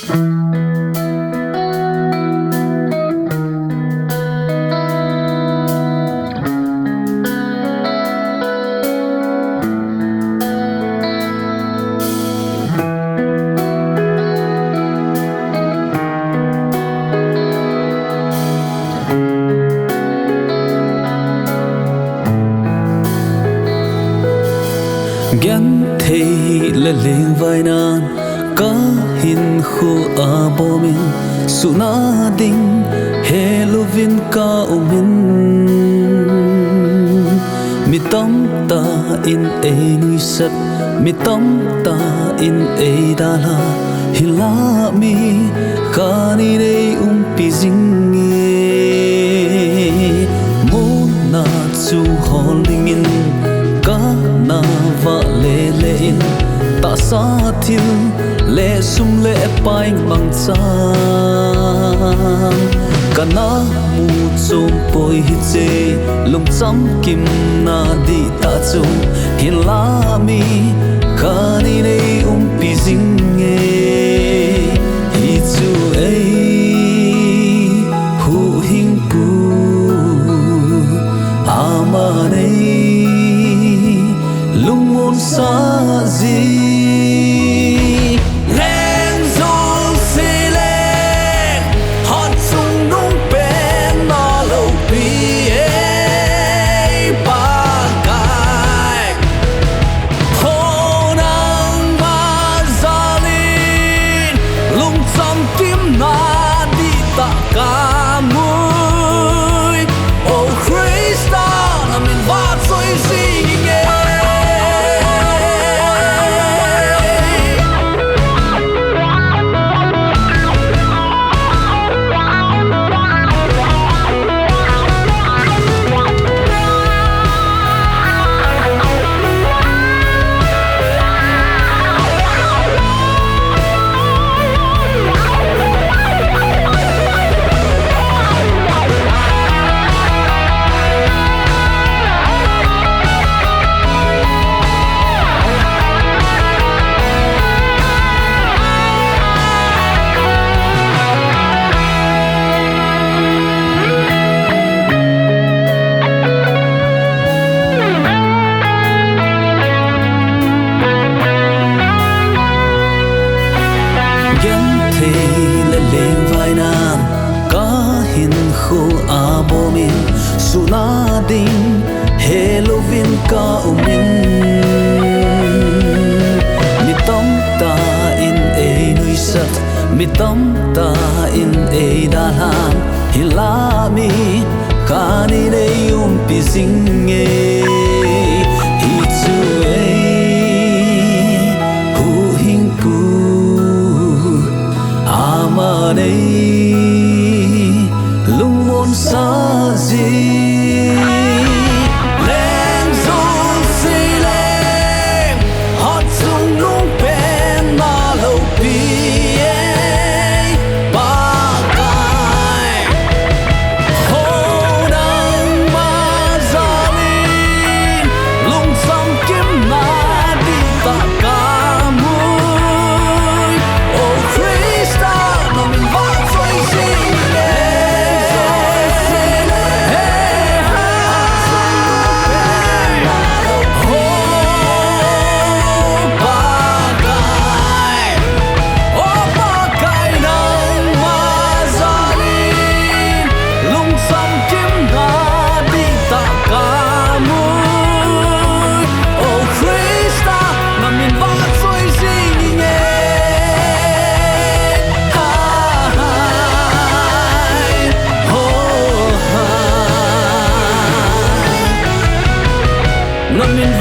Gắn thề lệ lệ vai nan cá hin khu a bom in su na ding Halloween ka umin mi tam ta in e nui sat mi tam ta in e dala hila mi khani re pi jing mo na chu holding in ka na va le le in ta sa thil le sum le pai mang cha kana mu chom poi hi che lum cham kim na di ta chu hin la mi khani nei pi jing nge hi chu ei hu hing pu ama nei lung mon sa ji abomin sunading Halloween ka umin mitam ta in e nui sat mitam ta in e dalan hilami kani nei pi jing nge hi chu ei hu hing pu ama nei lung mon sa ji leng zong si leng hot sung nung pen ma lo pi ba kai ho nang ma za lin lung sam kim na di ta ka mui oh Krista no min va foi si Not in